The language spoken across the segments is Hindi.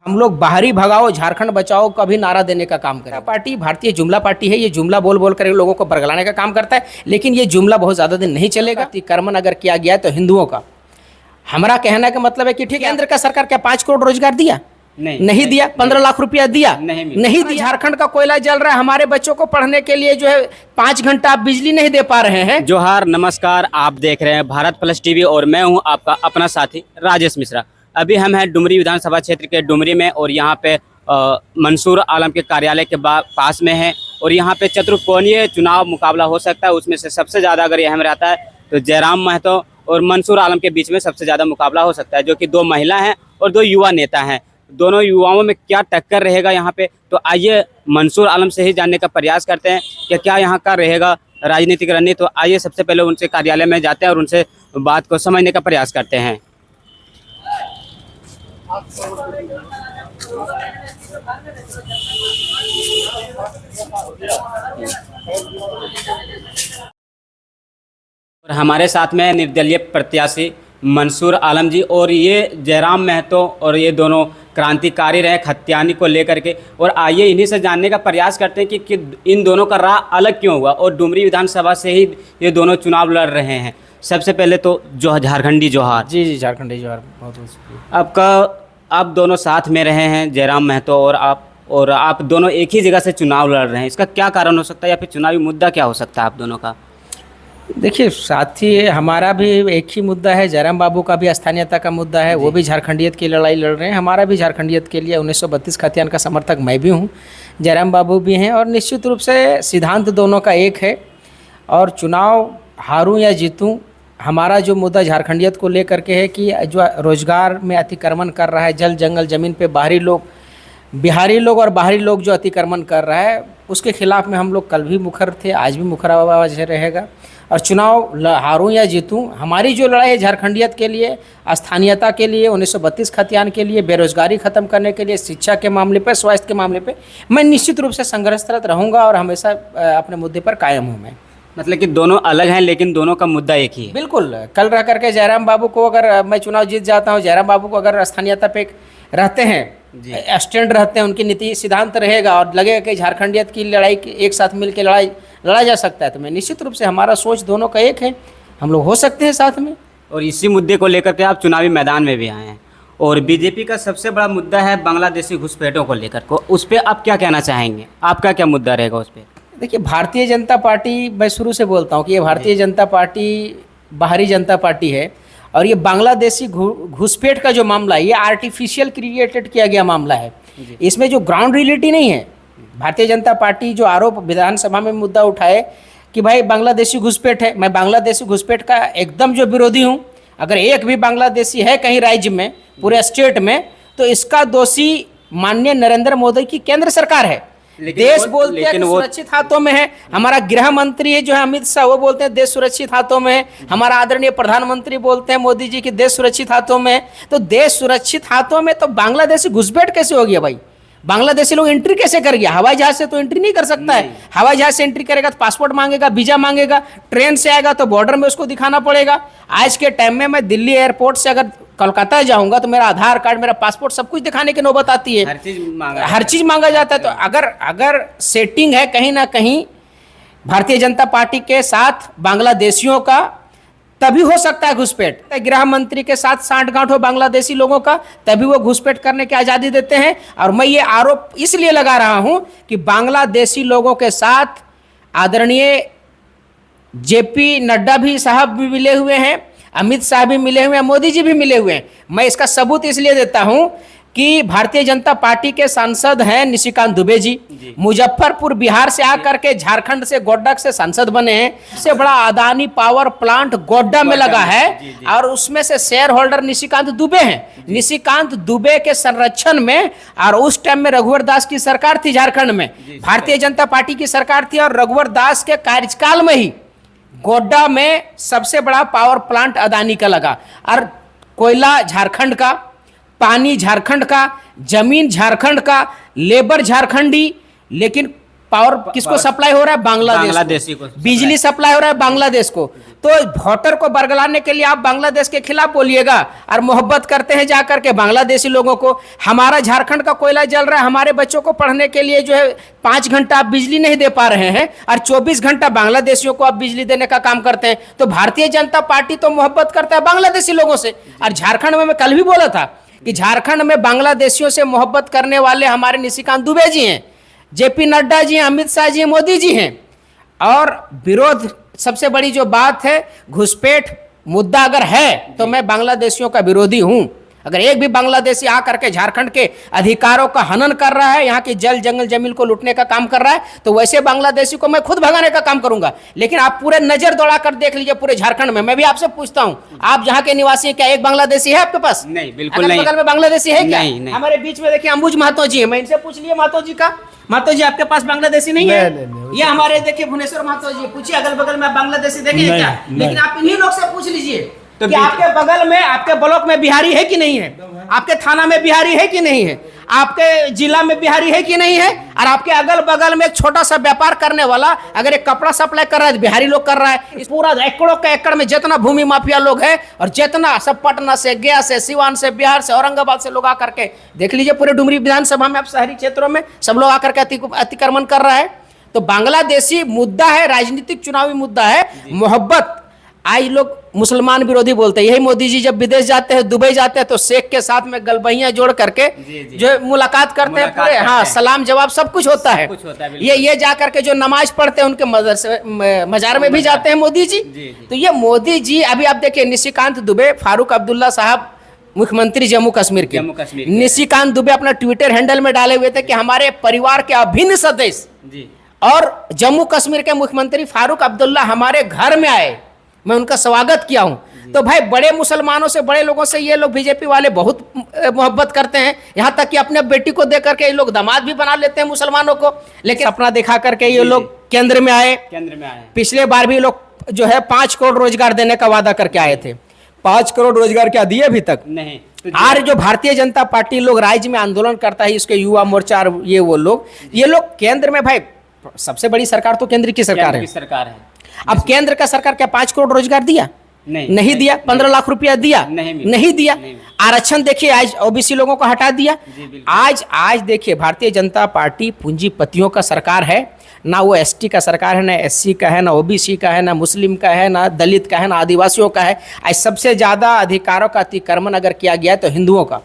हम लोग बाहरी भगाओ झारखंड बचाओ का भी नारा देने का काम करें। पार्टी भारतीय जुमला पार्टी है, ये जुमला बोल बोल कर लोगों को बरगलाने का काम करता है, लेकिन ये जुमला बहुत ज़्यादा दिन नहीं चलेगा। अतिक्रमण अगर किया गया है तो हिंदुओं का, हमारा कहने का मतलब है कि ठीक है, केंद्र का सरकार क्या 5 करोड़ रोजगार दिया? नहीं दिया। 15 लाख रुपया दिया? नहीं दिया। झारखंड का कोयला जल रहा है, हमारे बच्चों को पढ़ने के लिए जो है 5 घंटा आप बिजली नहीं दे पा रहे हैं। जोहार, नमस्कार, आप देख रहे हैं भारत प्लस टीवी और मैं हूं आपका अपना साथी राजेश मिश्रा। अभी हम हैं डुमरी विधानसभा क्षेत्र के डुमरी में और यहां पे मंसूर आलम के कार्यालय के पास में है और यहां पे चतुर्कोणीय चुनाव मुकाबला हो सकता है। उसमें से सबसे ज़्यादा अगर अहम रहता है तो जयराम महतो और मंसूर आलम के बीच में सबसे ज़्यादा मुकाबला हो सकता है, जो कि 2 महिला हैं और 2 युवा नेता हैं। दोनों युवाओं में क्या टक्कर रहेगा यहाँ पे, तो आइए मंसूर आलम से ही जानने का प्रयास करते हैं कि क्या यहाँ का रहेगा राजनीतिक रणनीति। तो आइए सबसे पहले उनसे कार्यालय में जाते हैं और उनसे बात को समझने का प्रयास करते हैं। और हमारे साथ में निर्दलीय प्रत्याशी मंसूर आलम जी और ये जयराम महतो और ये दोनों क्रांतिकारी रहे खत्यानी को लेकर के। और आइए इन्हीं से जानने का प्रयास करते हैं कि इन दोनों का राह अलग क्यों हुआ और डुमरी विधानसभा से ही ये दोनों चुनाव लड़ रहे हैं। सबसे पहले तो जो झारखंडी जोहार। जी झारखंडी जोहार। बहुत आपका, आप दोनों साथ में रहे हैं, जयराम महतो और आप दोनों एक ही जगह से चुनाव लड़ रहे हैं, इसका क्या कारण हो सकता है या फिर चुनावी मुद्दा क्या हो सकता है आप दोनों का? देखिए साथी, हमारा भी एक ही मुद्दा है, जयराम बाबू का भी स्थानीयता का मुद्दा है, वो भी झारखंडियत की लड़ाई लड़ रहे हैं, हमारा भी झारखंडियत के लिए 1932 खतियान का समर्थक मैं भी हूँ, जयराम बाबू भी हैं। और निश्चित रूप से सिद्धांत दोनों का एक है और चुनाव हारूं या जीतूं, हमारा जो मुद्दा झारखंडियत को लेकर के है कि जो रोजगार में अतिक्रमण कर रहा है, जल जंगल ज़मीन पे बाहरी लोग, बिहारी लोग और बाहरी लोग जो अतिक्रमण कर रहा है, उसके खिलाफ में हम लोग कल भी मुखर थे, आज भी मुखर आवाज रहेगा। और चुनाव हारूं या जीतूं, हमारी जो लड़ाई है झारखंडियत के लिए, स्थानीयता के लिए, 1932 खतियान के लिए, बेरोजगारी खत्म करने के लिए, शिक्षा के मामले पर, स्वास्थ्य के मामले पे मैं निश्चित रूप से संघर्षरत रहूँगा और हमेशा अपने मुद्दे पर कायम हूँ मैं। मतलब कि दोनों अलग हैं लेकिन दोनों का मुद्दा एक ही है। बिल्कुल। कल रह करके जयराम बाबू को, अगर मैं चुनाव जीत जाता हूँ, जयराम बाबू को अगर स्थानीयता पे रहते हैं, स्टैंड रहते हैं, उनकी नीति सिद्धांत रहेगा और लगेगा कि झारखंडियत की लड़ाई एक साथ मिलकर लड़ा जा सकता है, तो मैं निश्चित रूप से, हमारा सोच दोनों का एक है, हम लोग हो सकते हैं साथ में। और इसी मुद्दे को लेकर के आप चुनावी मैदान में भी आए हैं और बीजेपी का सबसे बड़ा मुद्दा है बांग्लादेशी घुसपैठों को लेकर को, उस पर आप क्या कहना चाहेंगे? आपका क्या मुद्दा रहेगा उस पर? देखिए, भारतीय जनता पार्टी, मैं शुरू से बोलता हूँ कि ये भारतीय जनता पार्टी बाहरी जनता पार्टी है और ये बांग्लादेशी घुसपैठ का जो मामला है, ये आर्टिफिशियल क्रिएटेड किया गया मामला है, इसमें जो ग्राउंड रियलिटी नहीं है। भारतीय जनता पार्टी जो आरोप विधानसभा में मुद्दा उठाए कि भाई बांग्लादेशी घुसपैठ है, मैं बांग्लादेशी घुसपैठ का एकदम जो विरोधी हूँ। अगर एक भी बांग्लादेशी है कहीं राज्य में, पूरे स्टेट में, तो इसका दोषी माननीय नरेंद्र मोदी की केंद्र सरकार है। देश बोलते हैं सुरक्षित हाथों में है, हमारा गृह मंत्री है जो है अमित शाह, वो बोलते हैं देश सुरक्षित हाथों में है, हमारा आदरणीय प्रधानमंत्री बोलते हैं मोदी जी की देश सुरक्षित हाथों में। तो देश सुरक्षित हाथों में तो बांग्लादेशी घुसपैठ कैसे हो गया भाई? बांग्लादेशी लोग एंट्री कैसे कर गया? हवाई जहाज से तो एंट्री नहीं कर सकता है। हवाई जहाज से एंट्री करेगा तो पासपोर्ट मांगेगा, वीजा मांगेगा, ट्रेन से आएगा तो बॉर्डर में उसको दिखाना पड़ेगा। आज के टाइम में मैं दिल्ली एयरपोर्ट से अगर कोलकाता जाऊंगा तो मेरा आधार कार्ड, मेरा पासपोर्ट, सब कुछ दिखाने की नौबत आती है, हर चीज मांगा जाता है। तो अगर सेटिंग है कहीं ना कहीं भारतीय जनता पार्टी के साथ बांग्लादेशियों का, तभी हो सकता है घुसपैठ। गृह मंत्री के साथ सांठगांठ हो बांग्लादेशी लोगों का, तभी वो घुसपैठ करने की आज़ादी देते हैं। और मैं ये आरोप इसलिए लगा रहा हूं कि बांग्लादेशी लोगों के साथ आदरणीय जेपी नड्डा भी साहब भी मिले हुए हैं, अमित शाह भी मिले हुए हैं, मोदी जी भी मिले हुए हैं। मैं इसका सबूत इसलिए देता हूं कि भारतीय जनता पार्टी के सांसद हैं निशिकांत दुबे जी, मुजफ्फरपुर बिहार से आकर के झारखंड से गोड्डा से सांसद बने हैं। सबसे बड़ा अदानी पावर प्लांट गोड्डा में लगा है और उसमें से शेयर होल्डर निशिकांत दुबे हैं। निशिकांत दुबे के संरक्षण में, और उस टाइम में रघुवर दास की सरकार थी झारखंड में, भारतीय जनता पार्टी की सरकार थी, और रघुवर दास के कार्यकाल में ही गोड्डा में सबसे बड़ा पावर प्लांट अदानी का लगा। और कोयला झारखंड का, पानी झारखंड का, जमीन झारखंड का, लेबर झारखंडी, लेकिन पावर किसको सप्लाई हो रहा है? बांग्लादेश को। बिजली सप्लाई हो रहा है बांग्लादेश को। तो वोटर को बरगलाने के लिए आप बांग्लादेश के खिलाफ बोलिएगा और मोहब्बत करते हैं जाकर के बांग्लादेशी लोगों को। हमारा झारखंड का कोयला जल रहा है, हमारे बच्चों को पढ़ने के लिए जो है 5 घंटा आप बिजली नहीं दे पा रहे हैं और 24 घंटा बांग्लादेशियों को आप बिजली देने का काम करते हैं। तो भारतीय जनता पार्टी तो मोहब्बत करता है बांग्लादेशी लोगों से। और झारखंड में मैं कल भी बोला था कि झारखंड में बांग्लादेशियों से मोहब्बत करने वाले हमारे निशिकांत दुबे जी हैं, जेपी नड्डा जी हैं, अमित शाह जी हैं, मोदी जी हैं। और विरोध सबसे बड़ी जो बात है, घुसपैठ मुद्दा अगर है तो मैं बांग्लादेशियों का विरोधी हूं। अगर एक भी बांग्लादेशी आकर के झारखंड के अधिकारों का हनन कर रहा है, यहाँ की जल जंगल जमीन को लूटने का काम कर रहा है, तो वैसे बांग्लादेशी को मैं खुद भगाने का काम करूंगा। लेकिन आप पूरे नजर दौड़ा कर देख लीजिए पूरे झारखंड में। मैं भी आपसे पूछता हूं, आप जहाँ के निवासी हैं, क्या एक बांग्लादेशी है आपके पास? नहीं, बिल्कुल नहीं। बगल में बांग्लादेशी है क्या? नहीं। हमारे बीच में देखिए अंबुज महतो जी है, मैं इनसे पूछ लिया महतो जी का, महतो जी आपके पास बांग्लादेशी नहीं है? नहीं, ये हमारे देखिए भुवनेश्वर महतो जी, पूछिए अगल बगल में बांग्लादेशी देखेंगे क्या? लेकिन आप इन्हीं लोग से पूछ लीजिए कि आपके बगल में, आपके ब्लॉक में बिहारी है कि नहीं है, आपके थाना में बिहारी है कि नहीं है, आपके जिला में बिहारी है कि नहीं है, और आपके अगल बगल में एक छोटा सा व्यापार करने वाला अगर एक कपड़ा सप्लाई कर रहा है तो बिहारी लोग कर रहा है। इस पूरा एकड़ों के एकड़ में जितना भूमि माफिया लोग है और जितना सब पटना से, गया से, सिवान से, बिहार से, औरंगाबाद से लोग आकर के देख लीजिए पूरे डुमरी विधानसभा में, आप शहरी क्षेत्रों में सब लोग आकर के अतिक्रमण कर रहा है। तो बांग्लादेशी मुद्दा है, राजनीतिक चुनावी मुद्दा है, मोहब्बत। आज लोग मुसलमान विरोधी बोलते हैं। यही मोदी जी जब विदेश जाते हैं, दुबई जाते हैं, तो शेख के साथ में गलबहियां जोड़ करके जो मुलाकात करते हैं पूरे, हाँ, सलाम जवाब सब कुछ होता है। ये जा करके जो नमाज पढ़ते हैं उनके मजार में भी जाते हैं मोदी जी। तो ये मोदी जी, अभी आप देखिए निशिकांत दुबे, फारूक अब्दुल्ला साहब मुख्यमंत्री जम्मू कश्मीर के, निशिकांत दुबे अपना ट्विटर हैंडल में डाले हुए थे कि हमारे परिवार के अभिन्न सदस्य और जम्मू कश्मीर के मुख्यमंत्री फारूक अब्दुल्ला हमारे घर में आए, मैं उनका स्वागत किया हूं। तो भाई बड़े मुसलमानों से, बड़े लोगों से ये लोग बीजेपी वाले बहुत मोहब्बत करते हैं, यहां तक कि अपने बेटी को देकर के ये लोग दामाद भी बना लेते हैं मुसलमानों को। लेकिन अपना दिखा करके ये लोग केंद्र में आए। पिछले बार भी लोग जो है 5 करोड़ रोजगार देने का वादा करके आए थे। 5 करोड़ रोजगार क्या दिए अभी तक नहीं। आज जो भारतीय जनता पार्टी लोग राज्य में आंदोलन करता है, इसके युवा मोर्चा और ये लोग केंद्र में, भाई सबसे बड़ी सरकार तो केंद्र की सरकार है। अब केंद्र का सरकार क्या 5 करोड़ रोजगार दिया? नहीं दिया। 15 लाख रुपया दिया? नहीं दिया। आरक्षण देखिए, आज ओबीसी लोगों को हटा दिया। आज देखिए भारतीय जनता पार्टी पूंजीपतियों का सरकार है, ना वो एसटी का सरकार है, ना एससी का है, ना ओबीसी का है, ना मुस्लिम का है, ना दलित का है, ना आदिवासियों का है। आज सबसे ज्यादा अधिकारों का अतिक्रमण अगर किया गया है तो हिंदुओं का।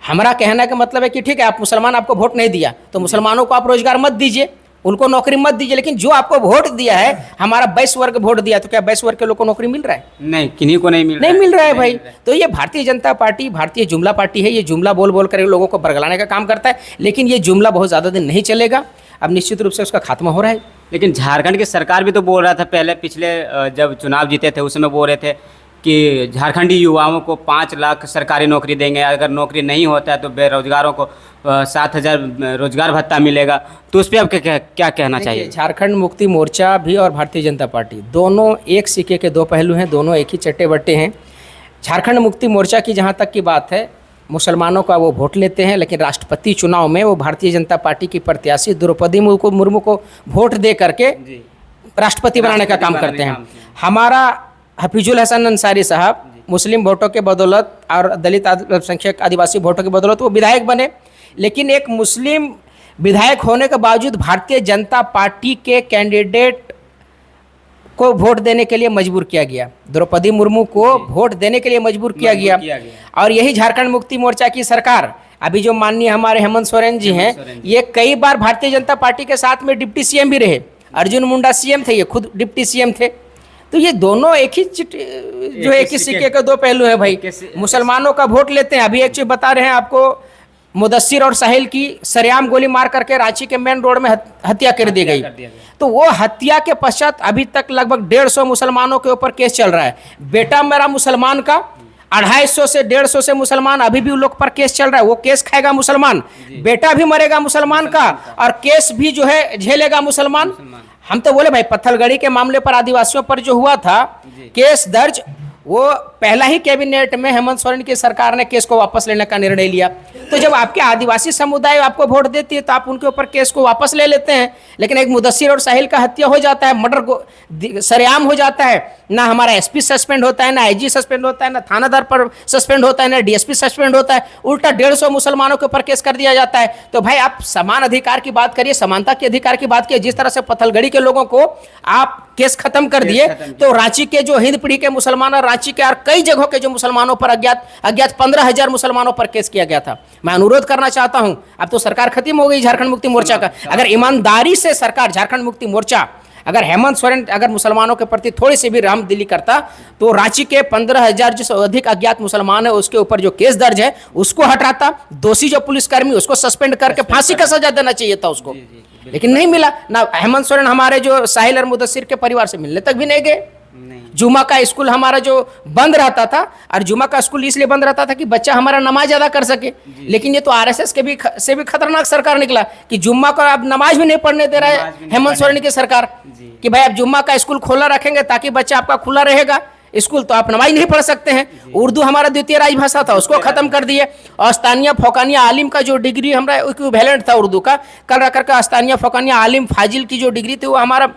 हमारा कहने का मतलब है कि ठीक है, आप मुसलमान, आपको वोट नहीं दिया तो मुसलमानों को आप रोजगार मत दीजिए, उनको नौकरी मत दीजिए, लेकिन जो आपको वोट दिया है, हमारा 22 वर्ग वोट दिया, तो क्या 22 वर्ग के लोग को नौकरी मिल रहा है? नहीं, किन्हीं को नहीं मिल रहा है भाई। तो ये भारतीय जनता पार्टी भारतीय जुमला पार्टी है। ये जुमला बोल बोल कर लोगों को बरगलाने का काम करता है, लेकिन ये जुमला बहुत ज़्यादा दिन नहीं चलेगा। अब निश्चित रूप से उसका खात्मा हो रहा है। लेकिन झारखंड की सरकार भी तो बोल रहा था पहले, पिछले जब चुनाव जीते थे उसमें बोल रहे थे कि झारखंडी युवाओं को 5 लाख सरकारी नौकरी देंगे, अगर नौकरी नहीं होता है तो बेरोजगारों को 7,000 रोजगार भत्ता मिलेगा। तो उस पर आप क्या कहना चाहिए? झारखंड मुक्ति मोर्चा भी और भारतीय जनता पार्टी दोनों एक सिक्के के 2 पहलू हैं, दोनों एक ही चट्टे बट्टे हैं। झारखंड मुक्ति मोर्चा की जहाँ तक की बात है, मुसलमानों का वो वोट लेते हैं, लेकिन राष्ट्रपति चुनाव में वो भारतीय जनता पार्टी की प्रत्याशी द्रौपदी मुर्मू को वोट दे करके राष्ट्रपति बनाने का काम करते हैं। हमारा हफीजुल हसन अंसारी साहब मुस्लिम वोटों के बदौलत और दलित अल्पसंख्यक आदिवासी वोटों के बदौलत वो विधायक बने, लेकिन एक मुस्लिम विधायक होने के बावजूद भारतीय जनता पार्टी के कैंडिडेट को वोट देने के लिए मजबूर किया गया, द्रौपदी मुर्मू को वोट देने के लिए मजबूर किया गया। और यही झारखंड मुक्ति मोर्चा की सरकार, अभी जो माननीय हमारे हेमंत सोरेन जी हैं, ये कई बार भारतीय जनता पार्टी के साथ में डिप्टी सीएम भी रहे। अर्जुन मुंडा सीएम थे, ये खुद डिप्टी सीएम थे। तो ये दोनों एक ही सिक्के के 2 पहलू है भाई। मुसलमानों का वोट लेते हैं। अभी एक चीज बता रहे हैं आपको, मुदस्सिर और साहिल की सरेआम गोली मार करके रांची के मेन रोड में हत्या कर दी गई। तो वो हत्या के पश्चात अभी तक लगभग 150 मुसलमानों के ऊपर केस चल रहा है। बेटा मेरा मुसलमान का 250 से 150 से मुसलमान अभी भी उन लोग पर केस चल रहा है। वो केस खाएगा मुसलमान, बेटा भी मरेगा मुसलमान का, और केस भी जो है झेलेगा मुसलमान। हम तो बोले भाई पत्थलगड़ी के मामले पर आदिवासियों पर जो हुआ था केस दर्ज, वो पहला ही कैबिनेट में हेमंत सोरेन की सरकार ने केस को वापस लेने का निर्णय लिया। तो जब आपके आदिवासी समुदाय आपको वोट देती है तो आप उनके ऊपर केस को वापस ले लेते हैं, लेकिन एक मुदस्सिर और साहिल का हत्या हो जाता है, मर्डर सरेआम हो जाता है, ना हमारा एसपी सस्पेंड होता है, ना आईजी सस्पेंड होता है, ना थानादार पर सस्पेंड होता है, ना डीएसपी सस्पेंड होता है, उल्टा 150 मुसलमानों के ऊपर केस कर दिया जाता है। तो भाई आप समान अधिकार की बात करिए, समानता के अधिकार की बात करिए। जिस तरह से पत्थलगड़ी के लोगों को आप केस खत्म कर दिए, तो रांची के जो हिंद पीढ़ी के मुसलमान और रांची के और कई जगहों के जो मुसलमानों पर अज्ञात 15,000 मुसलमानों पर केस किया गया था। मैं अनुरोध करना चाहता हूं, अब तो सरकार खत्म हो गई झारखंड मुक्ति मोर्चा का, अगर ईमानदारी से सरकार झारखंड मुक्ति मोर्चा, अगर हेमंत सोरेन अगर मुसलमानों के प्रति थोड़ी सी भी रहमदिली करता, तो रांची के 15,000 जो अधिक अज्ञात मुसलमान है उसके ऊपर जो केस दर्ज है उसको हटाता, दोषी जो पुलिसकर्मी उसको सस्पेंड करके फांसी का सजा देना चाहिए था उसको, लेकिन नहीं मिला। ना हेमंत सोरेन हमारे जो साहिल और मुदस्सिर के परिवार से मिलने तक भी नहीं गए। जुमा का स्कूल हमारा जो बंद रहता था, और जुमा का स्कूल इसलिए बंद रहता था कि बच्चा हमारा नमाज अदा कर सके, लेकिन ये तो आरएसएस के भी से भी खतरनाक सरकार निकला कि जुम्मा को अब नमाज भी नहीं पढ़ने दे रहा है हेमंत सोरेन की सरकार, कि भाई आप जुम्मा का स्कूल खोला रखेंगे ताकि बच्चा आपका खुला रहेगा स्कूल, तो आप नमाज नहीं पढ़ सकते हैं। उर्दू हमारा द्वितीय राजभाषा था, उसको खत्म कर दिए। अस्तानिया फोकानिया आलिम का जो डिग्री हमारा इक्विवेलेंट था उर्दू का, कल रख करके अस्तानिया फोकानिया आलिम फाजिल की जो डिग्री थी वो हमारा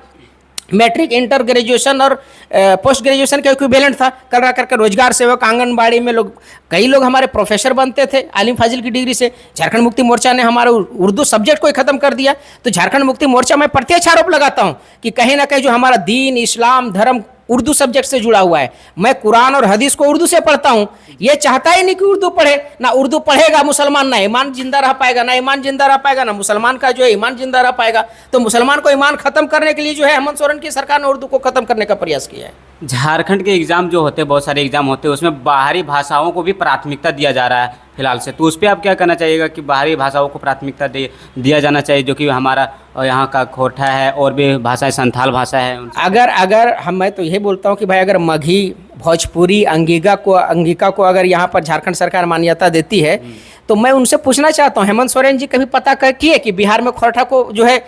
मैट्रिक, इंटर ग्रेजुएशन और पोस्ट ग्रेजुएशन का इक्विवेलेंट था। कल रह करके रोजगार सेवक, आंगनबाड़ी में लोग, कई लोग हमारे प्रोफेसर बनते थे आलिम फाजिल की डिग्री से। झारखंड मुक्ति मोर्चा ने हमारे उर्दू सब्जेक्ट को ही खत्म कर दिया। तो झारखंड मुक्ति मोर्चा में प्रत्यक्ष आरोप लगाता हूँ कि कहीं ना कहीं जो हमारा दीन, इस्लाम, धर्म उर्दू सब्जेक्ट से जुड़ा हुआ है। मैं कुरान और हदीस को उर्दू से पढ़ता हूँ, ये चाहता ही नहीं कि उर्दू पढ़े। ना उर्दू पढ़ेगा मुसलमान, ना ईमान जिंदा रह पाएगा, ना ईमान जिंदा रह पाएगा, ना मुसलमान का जो है ईमान जिंदा रह पाएगा। तो मुसलमान को ईमान खत्म करने के लिए जो है हेमंत सोरेन की सरकार ने उर्दू को खत्म करने का प्रयास किया है। झारखंड के एग्ज़ाम जो होते हैं, बहुत सारे एग्ज़ाम होते हैं, उसमें बाहरी भाषाओं को भी प्राथमिकता दिया जा रहा है फिलहाल से, तो उस पर आप क्या कहना चाहिएगा कि बाहरी भाषाओं को प्राथमिकता दिया जाना चाहिए, जो कि हमारा यहाँ का खोरठा है और भी भाषाएं, संथाल भाषा है। अगर मैं तो यही बोलता हूँ कि भाई अगर मगही, भोजपुरी, अंगिका को अगर यहाँ पर झारखंड सरकार मान्यता देती है, तो मैं उनसे पूछना चाहता हूँ, हेमंत सोरेन जी कभी पता किए कि बिहार में खोरठा को जो है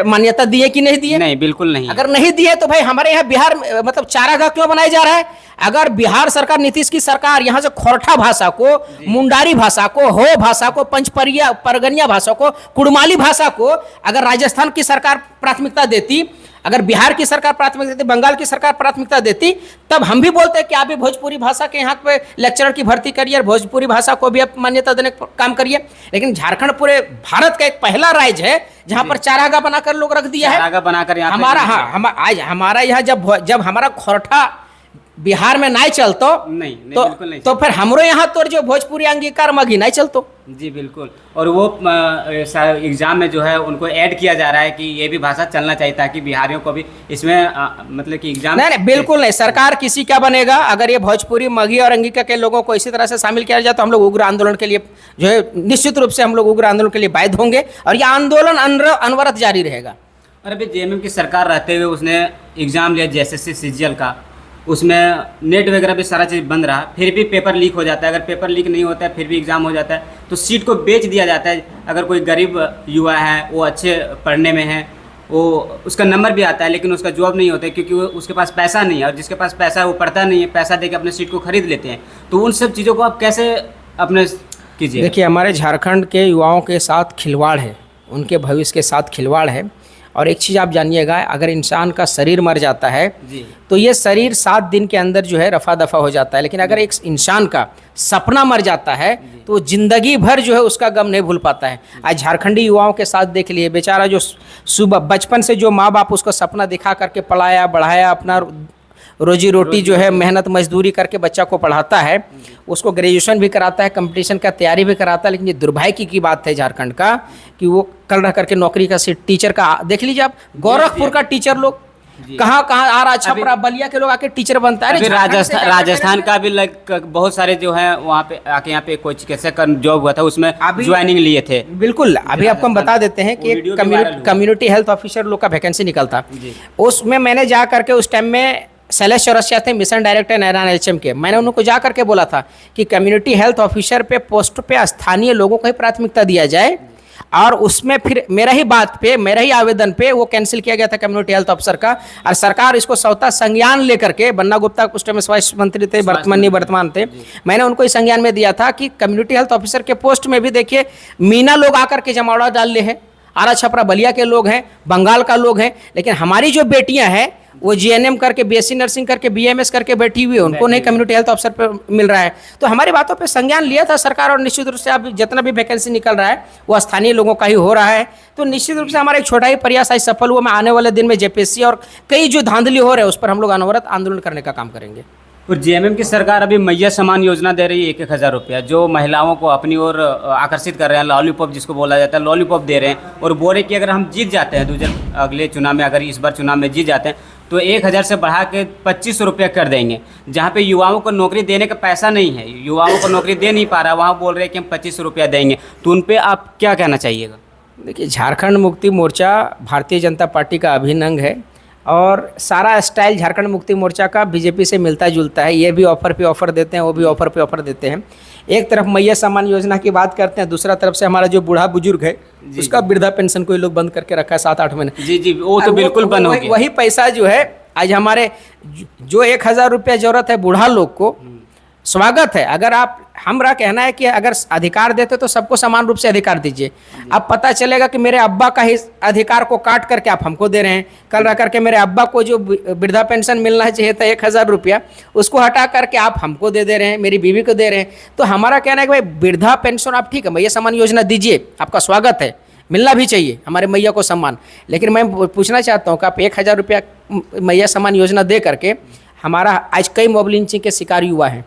मान्यता दिए कि नहीं दिए? नहीं, बिल्कुल नहीं। अगर नहीं दिए तो भाई हमारे यहाँ बिहार मतलब चारागाह क्यों बनाया जा रहा है? अगर बिहार सरकार, नीतीश की सरकार यहाँ से खोरठा भाषा को, मुंडारी भाषा को, हो भाषा को, पंचपरिया परगनिया भाषा को, कुड़माली भाषा को अगर राजस्थान की सरकार प्राथमिकता देती, अगर बिहार की सरकार प्राथमिकता देती, बंगाल की सरकार प्राथमिकता देती, तब हम भी बोलते हैं कि आप भी भोजपुरी भाषा के यहाँ पे लेक्चरर की भर्ती करिए और भोजपुरी भाषा को भी आप मान्यता देने का काम करिए। लेकिन झारखंड पूरे भारत का एक पहला राज्य है जहाँ पर चारागाह बनाकर लोग रख दिया है। चारागाह बनाकर हमारा, हाँ, आज हमारा यहाँ जब हमारा खोरठा बिहार में नहीं चलतो, नहीं, तो बिल्कुल नहीं, तो फिर हमरो यहाँ तो जो भोजपुरी अंगीकार मगी नहीं चलतो। जी बिल्कुल। और वो एग्ज़ाम में जो है उनको ऐड किया जा रहा है कि ये भी भाषा चलना चाहिए ताकि बिहारियों को भी इसमें मतलब कि एग्जाम। नहीं, बिल्कुल नहीं। सरकार किसी का बनेगा, अगर ये भोजपुरी, मगही और अंगिका के लोगों को इसी तरह से शामिल किया जाए तो हम लोग उग्र आंदोलन के लिए जो है निश्चित रूप से हम लोग उग्र आंदोलन के लिए बाध्य होंगे और ये आंदोलन अनवरत जारी रहेगा। और अभी जेएमएम की सरकार रहते हुए उसने एग्ज़ाम लिया जेएसएससी सीजीएल का, उसमें नेट वगैरह भी सारा चीज़ बंद रहा, फिर भी पेपर लीक हो जाता है। अगर पेपर लीक नहीं होता है फिर भी एग्ज़ाम हो जाता है, तो सीट को बेच दिया जाता है। अगर कोई गरीब युवा है, वो अच्छे पढ़ने में है, वो उसका नंबर भी आता है लेकिन उसका जॉब नहीं होता है क्योंकि वो उसके पास पैसा नहीं है, और जिसके पास पैसा है वो पढ़ता नहीं है, पैसा देके अपने सीट को खरीद लेते हैं। तो उन सब चीज़ों को आप कैसे अपने कीजिए? देखिए, हमारे झारखंड के युवाओं के साथ खिलवाड़ है, उनके भविष्य के साथ खिलवाड़ है। और एक चीज़ आप जानिएगा, अगर इंसान का शरीर मर जाता है तो ये शरीर 7 दिन के अंदर जो है रफा दफा हो जाता है, लेकिन अगर एक इंसान का सपना मर जाता है तो वो जिंदगी भर जो है उसका गम नहीं भूल पाता है। आज झारखंडी युवाओं के साथ देख लिए, बेचारा जो सुबह बचपन से जो माँ बाप उसको सपना दिखा करके पढ़ाया बढ़ाया, अपना रोजी रोटी जो है मेहनत मजदूरी करके बच्चा को पढ़ाता है, उसको ग्रेजुएशन भी कराता है, कंपटीशन का तैयारी भी कराता है। लेकिन ये दुर्भाग्य की बात है झारखंड का कि वो कल रह करके नौकरी का सीट टीचर का, देख लीजिए आप, गोरखपुर का टीचर लोग कहाँ आ रहा, छपरा बलिया के लोग आके टीचर बनता है। राजस्थान का भी बहुत सारे जो है वहाँ पे आके यहाँ पे कोई चिकित्सक का जॉब हुआ था, उसमें ज्वाइनिंग लिए थे। बिल्कुल, अभी आपको हम बता देते हैं कि कम्युनिटी हेल्थ ऑफिसर लोग का वैकेंसी निकलता, उसमें मैंने जा करके उस टाइम में शैलेश चौरसिया थे मिशन डायरेक्टर नारायण एचएम के, मैंने उनको जा करके बोला था कि कम्युनिटी हेल्थ ऑफिसर पे पोस्ट पे स्थानीय लोगों को ही प्राथमिकता दिया जाए और उसमें फिर मेरा ही बात पे, मेरा ही आवेदन पे वो कैंसिल किया गया था कम्युनिटी हेल्थ ऑफिसर का। और सरकार इसको स्वतः संज्ञान लेकर के, बन्ना गुप्ता उस टाइम स्वास्थ्य मंत्री थे, वर्तमान थे, मैंने उनको ही संज्ञान में दिया था कि कम्युनिटी हेल्थ ऑफिसर के पोस्ट में भी देखिए मीना लोग आकर के जमावड़ा डाल ले हैं, आरा छपरा बलिया के लोग हैं, बंगाल का लोग हैं, लेकिन हमारी जो बेटियां हैं वो जीएनएम करके, बीएससी नर्सिंग करके, बीएमएस करके बैठी हुई है, उनको नहीं कम्युनिटी हेल्थ ऑफिसर पे मिल रहा है। तो हमारी बातों पे संज्ञान लिया था सरकार, और निश्चित रूप से अब जितना भी वैकेंसी निकल रहा है वो स्थानीय लोगों का ही हो रहा है। तो निश्चित रूप से हमारा एक छोटा ही प्रयास आज सफल हुआ। मैं आने वाले दिन में जेपीएससी और कई जो धांधली हो रहे हैं उस पर हम लोग अनवरत आंदोलन करने का काम करेंगे। और जीएमएम की सरकार अभी मैया सम्मान योजना दे रही है 1,000 रुपया, जो महिलाओं को अपनी ओर आकर्षित कर रहे हैं, लॉलीपॉप जिसको बोला जाता है, लॉलीपॉप दे रहे हैं। और बोल रहे कि अगर हम जीत जाते हैं दूसरे अगले चुनाव में, अगर इस बार चुनाव में जीत जाते हैं तो 1,000 से बढ़ा के 2,500 रुपया कर देंगे। जहाँ पे युवाओं को नौकरी देने का पैसा नहीं है, युवाओं को नौकरी दे नहीं पा रहा, वहाँ बोल रहे हैं कि हम 2,500 रुपया देंगे। तो उन पर आप क्या कहना चाहिएगा? देखिए, झारखंड मुक्ति मोर्चा भारतीय जनता पार्टी का अभिन्न अंग है और सारा स्टाइल झारखंड मुक्ति मोर्चा का बीजेपी से मिलता जुलता है। ये भी ऑफर पे ऑफर देते हैं, वो भी ऑफर पे ऑफर देते हैं। एक तरफ मैया सम्मान योजना की बात करते हैं, दूसरा तरफ से हमारा जो बूढ़ा बुजुर्ग है उसका वृद्धा पेंशन कोई लोग बंद करके रखा है 7-8 महीने। जी जी, वो तो बिल्कुल बंद हो गया। वही पैसा जो है आज हमारे जो 1,000 रुपया जरूरत है बूढ़ा लोग को, स्वागत है। अगर आप, हमारा कहना है कि अगर अधिकार देते तो सबको समान रूप से अधिकार दीजिए। अब पता चलेगा कि मेरे अब्बा का ही अधिकार को काट करके आप हमको दे रहे हैं। कल रह करके मेरे अब्बा को जो वृद्धा पेंशन मिलना चाहिए था 1,000 रुपया, उसको हटा करके आप हमको दे रहे हैं, मेरी बीवी को दे रहे हैं। तो हमारा कहना है कि भाई वृद्धा पेंशन आप ठीक है, मैया सम्मान योजना दीजिए, आपका स्वागत है, मिलना भी चाहिए हमारे मैया को सम्मान। लेकिन मैं पूछना चाहता हूँ कि आप 1,000 रुपया मैया सम्मान योजना दे करके, हमारा आज कई मॉब लिंचिंग के शिकार युवा हैं,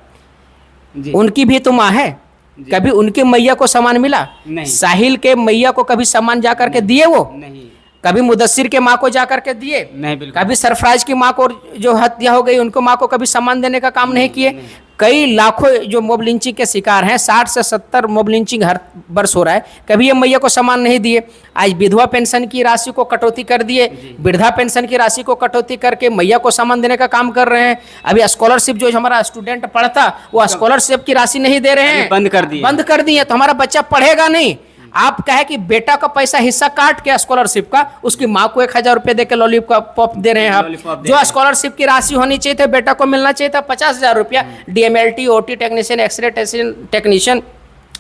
उनकी भी तो माँ है, कभी उनके मैया को सम्मान मिला? नहीं। साहिल के मैया को कभी सम्मान जा करके दिए वो? नहीं। कभी मुदस्सिर के माँ को जा करके दिए? नहीं, बिल्कुल। कभी सरफराज की माँ को जो हत्या हो गई उनको माँ को कभी सम्मान देने का काम नहीं किए? कई लाखों जो मॉब लिंचिंग के शिकार हैं, 60 से 70 मॉब लिंचिंग हर वर्ष हो रहा है, कभी ये मैया को सम्मान नहीं दिए। आज विधवा पेंशन की राशि को कटौती कर दिए, वृद्धा पेंशन की राशि को कटौती करके मैया को सम्मान देने का काम कर रहे हैं। अभी स्कॉलरशिप जो हमारा स्टूडेंट पढ़ता, वो स्कॉलरशिप की राशि नहीं दे रहे हैं, बंद कर दिए। तो हमारा बच्चा पढ़ेगा नहीं। आप कहे कि बेटा का पैसा हिस्सा काट के स्कॉलरशिप का उसकी माँ को 1,000 रुपये दे के लॉलीपॉप दे रहे हैं आप। जो स्कॉलरशिप की राशि होनी चाहिए थे, बेटा को मिलना चाहिए था 50,000 रुपया। DMLT, OT technician, x ray technician,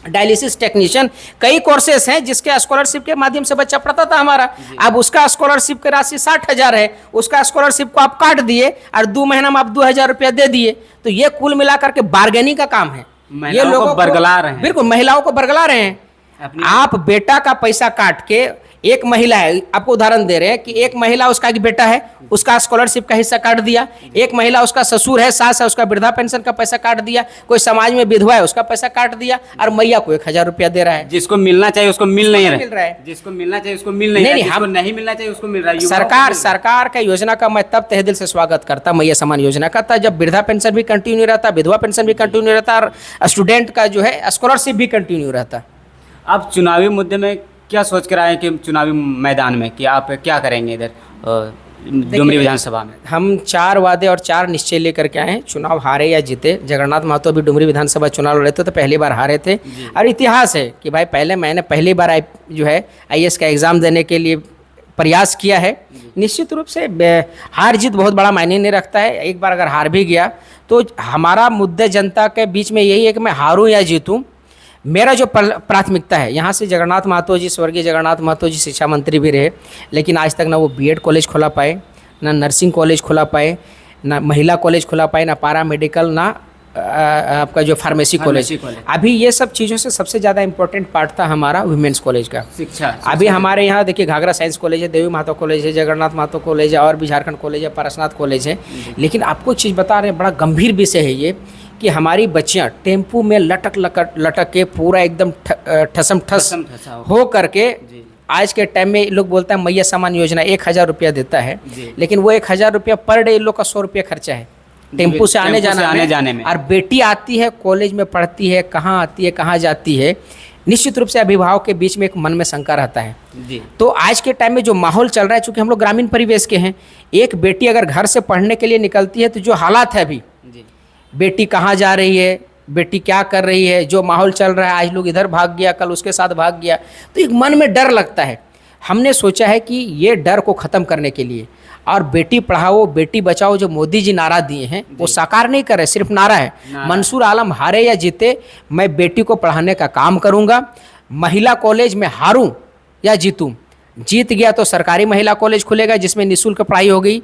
dialysis technician, कई कोर्सेस हैं जिसके स्कॉलरशिप के माध्यम से बच्चा पढ़ता था हमारा। अब उसका स्कॉलरशिप की राशि 60,000 है, उसका स्कॉलरशिप को आप काट दिए और 2 महीना में आप 2,000 रुपया दे दिए। तो ये कुल मिलाकर के बार्गेनिंग का काम है। ये लोगों को बरगला रहे हैं, बिल्कुल महिलाओं को बरगला रहे हैं। आप बेटा का पैसा काट के, एक महिला है, आपको उदाहरण दे रहे हैं कि एक महिला, उसका एक बेटा है, उसका स्कॉलरशिप का हिस्सा काट दिया। एक महिला, उसका ससुर है, सास है, उसका वृद्धा पेंशन का पैसा काट दिया। कोई समाज में विधवा है, उसका पैसा काट दिया, और मैया को 1,000 रुपया दे रहा है। जिसको मिलना चाहिए उसको मिल नहीं रहा है, जिसको मिलना चाहिए उसको मिल नहीं रहा है, जिसको नहीं मिलना चाहिए उसको मिल रहा है। सरकार का योजना का मैं तब तहे दिल से स्वागत करता, मैया सम्मान योजना का था, जब वृद्धा पेंशन भी कंटिन्यू रहता, विधवा पेंशन भी कंटिन्यू रहता, और स्टूडेंट का जो है स्कॉलरशिप भी कंटिन्यू रहता। आप चुनावी मुद्दे में क्या सोच कर आए कि चुनावी मैदान में कि आप क्या करेंगे इधर डुमरी विधानसभा में? हम 4 वादे और 4 निश्चय लेकर के आए हैं। चुनाव हारे या जीते, जगन्नाथ महतो भी डुमरी विधानसभा चुनाव लड़े थे तो पहली बार हारे थे। और इतिहास है कि भाई मैंने पहली बार जो है IAS का एग्ज़ाम देने के लिए प्रयास किया है। निश्चित रूप से हार जीत बहुत बड़ा मायने नहीं रखता है। एक बार अगर हार भी गया तो हमारा मुद्दे जनता के बीच में यही है कि मैं हारूं या जीतूं, मेरा जो प्राथमिकता है। यहाँ से जगन्नाथ महतो जी, स्वर्गीय जगन्नाथ महतो जी शिक्षा मंत्री भी रहे, लेकिन आज तक ना वो बीएड कॉलेज खुला पाए, ना नर्सिंग कॉलेज खुला पाए, ना महिला कॉलेज खुला पाए, ना पारा मेडिकल, ना आपका जो फार्मेसी कॉलेज। अभी ये सब चीज़ों से सबसे ज़्यादा इम्पोर्टेंट पार्ट था हमारा वुमेन्स कॉलेज का शिक्षा। अभी हमारे यहाँ देखिए घाघरा साइंस कॉलेज है, देवी महतो कॉलेज है, जगन्नाथ महतो कॉलेज है, और भी झारखंड कॉलेज है, पारसनाथ कॉलेज है। लेकिन आपको चीज़ बता रहे हैं, बड़ा गंभीर विषय है ये कि हमारी बच्चियाँ टेम्पू में लटक के पूरा एकदम ठसम ठस हो करके, आज के टाइम में लोग बोलते हैं मैया सम्मान योजना 1,000 रुपया देता है, लेकिन वो 1,000 रुपया पर डे इन लोग का 100 रुपया खर्चा है टेम्पू से आने जाने में। और बेटी आती है, कॉलेज में पढ़ती है, कहाँ आती है, कहाँ जाती है। निश्चित रूप से अभिभावक के बीच में एक मन में शंका रहता है जी। तो आज के टाइम में जो माहौल चल रहा है, चूँकि हम लोग ग्रामीण परिवेश के हैं, एक बेटी अगर घर से पढ़ने के लिए निकलती है तो जो हालात है अभी, बेटी कहाँ जा रही है, बेटी क्या कर रही है, जो माहौल चल रहा है, आज लोग इधर भाग गया, कल उसके साथ भाग गया, तो एक मन में डर लगता है। हमने सोचा है कि ये डर को ख़त्म करने के लिए और बेटी पढ़ाओ बेटी बचाओ जो मोदी जी नारा दिए हैं वो साकार नहीं कर रहे, सिर्फ नारा है। मंसूर आलम हारे या जीते, मैं बेटी को पढ़ाने का काम करूँगा। महिला कॉलेज में हारूं या जीतूं, जीत गया तो सरकारी महिला कॉलेज खुलेगा जिसमें निःशुल्क पढ़ाई होगी।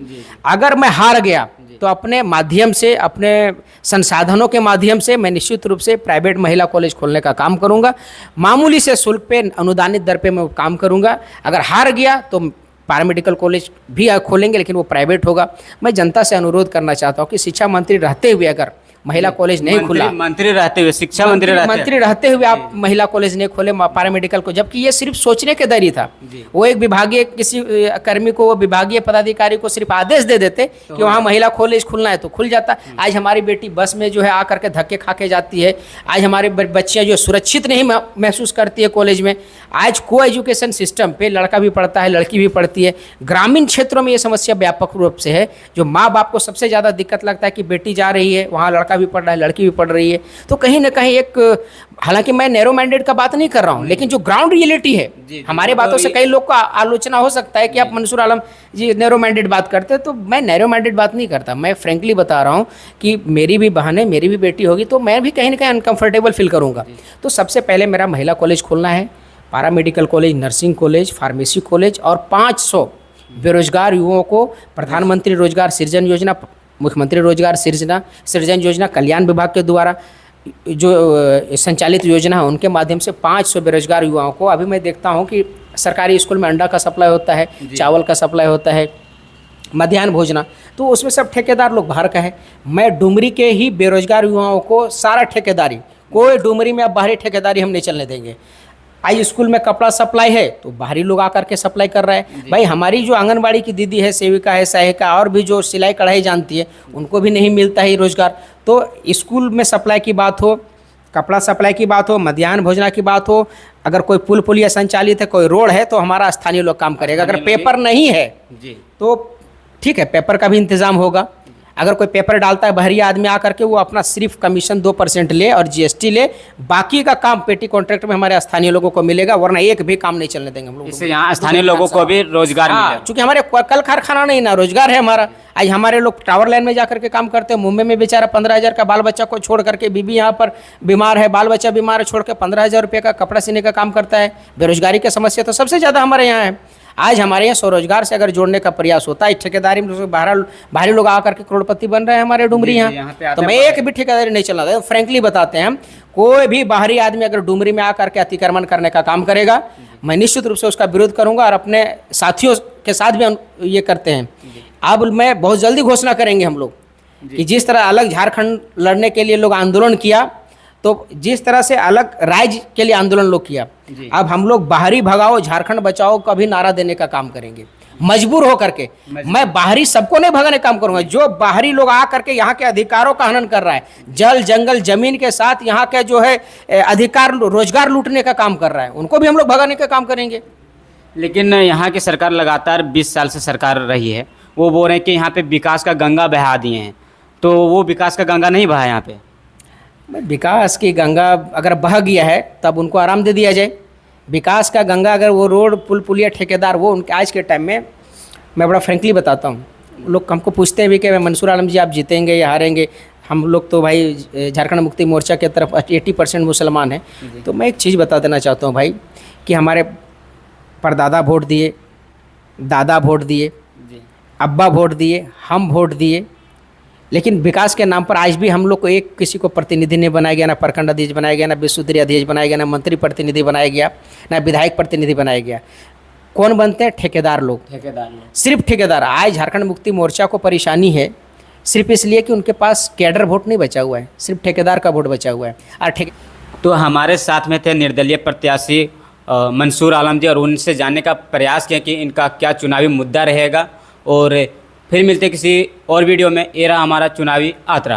अगर मैं हार गया तो अपने माध्यम से, अपने संसाधनों के माध्यम से मैं निश्चित रूप से प्राइवेट महिला कॉलेज खोलने का काम करूंगा। मामूली से शुल्क पे, अनुदानित दर पे मैं वो काम करूंगा। अगर हार गया तो पैरामेडिकल कॉलेज भी खोलेंगे, लेकिन वो प्राइवेट होगा। मैं जनता से अनुरोध करना चाहता हूँ कि शिक्षा मंत्री रहते हुए अगर महिला कॉलेज नहीं खुला, मंत्री रहते हुए, शिक्षा मंत्री रहते हुए आप महिला कॉलेज नहीं खोले पैरामेडिकल को, जबकि ये सिर्फ सोचने के दर ही था। वो एक विभागीय किसी कर्मी को, वो विभागीय पदाधिकारी को सिर्फ आदेश दे देते कि वहाँ महिला कॉलेज खुलना है तो खुल जाता। आज हमारी बेटी बस में जो है आकर के धक्के खा के जाती है। आज हमारी बच्चियाँ जो सुरक्षित नहीं महसूस करती है कॉलेज में। आज को एजुकेशन सिस्टम पे लड़का भी पढ़ता है, लड़की भी पढ़ती है। ग्रामीण क्षेत्रों में ये समस्या व्यापक रूप से है। जो माँ बाप को सबसे ज़्यादा दिक्कत लगता है कि बेटी जा रही है, वहाँ लड़का भी पढ़ रहा है, लड़की भी पढ़ रही है। तो कहीं ना कहीं एक, हालांकि मैं नैरो माइंडेड का बात नहीं कर रहा हूँ, लेकिन जो ग्राउंड रियलिटी है, हमारे बातों से कई लोग को आलोचना हो सकता है कि आप मंसूर आलम जी नैरो माइंडेड बात करते हैं, तो मैं नैरो माइंडेड बात नहीं करता। मैं फ्रेंकली बता रहा हूँ कि मेरी भी बहन है, मेरी भी बेटी होगी, तो मैं भी कहीं ना कहीं अनकंफर्टेबल फील करूँगा। तो सबसे पहले मेरा महिला कॉलेज खोलना है, paramedical college, nursing college, pharmacy college, और 500 बेरोजगार युवाओं को प्रधानमंत्री रोजगार सृजन योजना, मुख्यमंत्री रोजगार सृजन योजना, कल्याण विभाग के द्वारा जो संचालित योजना है उनके माध्यम से 500 बेरोजगार युवाओं को, अभी मैं देखता हूं कि सरकारी स्कूल में अंडा का सप्लाई होता है, चावल का सप्लाई होता है, मध्याह्न भोजना, तो उसमें सब ठेकेदार लोग बाहर का है। मैं डुमरी के ही बेरोजगार युवाओं को सारा ठेकेदारी, कोई डुमरी में अब बाहरी ठेकेदारी हम नहीं चलने देंगे। आज स्कूल में कपड़ा सप्लाई है तो बाहरी लोग आकर के सप्लाई कर रहा है। भाई हमारी जो आंगनबाड़ी की दीदी है, सेविका है, सहायिका, और भी जो सिलाई कढ़ाई जानती है, उनको भी नहीं मिलता है रोजगार। तो स्कूल में सप्लाई की बात हो, कपड़ा सप्लाई की बात हो, मध्याह्न भोजना की बात हो, अगर कोई पुल पुलिया संचालित है, कोई रोड है, तो हमारा स्थानीय लोग काम करेगा। अगर पेपर नहीं है तो ठीक है, पेपर का भी इंतजाम होगा। अगर कोई पेपर डालता है बाहरी आदमी आकर के, वो अपना सिर्फ कमीशन 2% ले और जीएसटी ले, बाकी का काम पेटी कॉन्ट्रैक्ट में हमारे स्थानीय लोगों को मिलेगा, वरना एक भी काम नहीं चलने देंगे हम लोग। इससे यहाँ स्थानीय लोगों को भी रोजगार मिलेगा। चूंकि हमारे कल कारखाना नहीं ना, रोजगार है हमारा। आज हमारे लोग टावर लाइन में जाकर के काम करते हैं। मुंबई में बेचारा 15,000 का बाल बच्चा को छोड़ करके, बीबी यहाँ पर बीमार है, बाल बच्चा बीमार है, छोड़ के 15,000 रुपये का कपड़ा सीने का काम करता है। बेरोजगारी की समस्या तो सबसे ज़्यादा हमारे यहाँ है। आज हमारे यहाँ स्वरोजगार से अगर जोड़ने का प्रयास होता है, ठेकेदारी में बाहरी लोग आकर के करोड़पति बन रहे हैं हमारे डुमरी यहाँ, तो मैं एक भी ठेकेदारी नहीं चला रहा। फ्रेंकली बताते हैं हम, कोई भी बाहरी आदमी अगर डुमरी में आकर के अतिक्रमण करने का काम करेगा, मैं निश्चित रूप से उसका विरोध करूंगा, और अपने साथियों के साथ भी ये करते हैं। अब मैं बहुत जल्दी घोषणा करेंगे हम लोग कि जिस तरह अलग झारखंड लड़ने के लिए लोग आंदोलन किया, तो जिस तरह से अलग राज्य के लिए आंदोलन लोग किया, अब हम लोग बाहरी भगाओ झारखंड बचाओ का भी नारा देने का काम करेंगे, मजबूर हो करके। मैं बाहरी सबको नहीं भगाने का काम करूंगा। जो बाहरी लोग आ करके यहाँ के अधिकारों का हनन कर रहा है, जल जंगल जमीन के साथ यहाँ के जो है अधिकार, रोजगार लूटने का काम कर रहा है, उनको भी हम लोग भगाने का काम करेंगे। लेकिन यहाँ की सरकार लगातार 20 साल से सरकार रही है, वो बोल रहे हैं कि यहाँ पे विकास का गंगा बहा दिए हैं, तो वो विकास का गंगा नहीं बहा यहाँ पे। विकास की गंगा अगर बह गया है तब उनको आराम दे दिया जाए। विकास का गंगा, अगर वो रोड पुल पुलिया ठेकेदार, वो उनके आज के टाइम में, मैं बड़ा फ्रेंकली बताता हूँ, लोग हमको पूछते हैं भी कि मंसूर आलम जी आप जीतेंगे या हारेंगे। हम लोग तो भाई झारखंड मुक्ति मोर्चा के तरफ 80% मुसलमान हैं। तो मैं एक चीज़ बता देना चाहता हूँ भाई, कि हमारे परदादा वोट दिए, दादा वोट दिए, अब्बा वोट दिए, हम वोट दिए, लेकिन विकास के नाम पर आज भी हम लोग को एक किसी को प्रतिनिधि नहीं बनाया गया, ना प्रखंड अध्यक्ष बनाया गया, ना विश्वस्तरीय अध्यक्ष बनाया गया, ना मंत्री प्रतिनिधि बनाया गया, ना विधायक प्रतिनिधि बनाया गया। कौन बनते हैं? ठेकेदार लोग। सिर्फ ठेकेदार। आज झारखंड मुक्ति मोर्चा को परेशानी है सिर्फ इसलिए कि उनके पास कैडर वोट नहीं बचा हुआ है, सिर्फ ठेकेदार का वोट बचा हुआ है। और तो हमारे साथ में थे निर्दलीय प्रत्याशी मंसूर आलम जी, और उनसे जानने का प्रयास किया कि इनका क्या चुनावी मुद्दा रहेगा। और फिर मिलते किसी और वीडियो में। ये रहा हमारा चुनावी आतरा।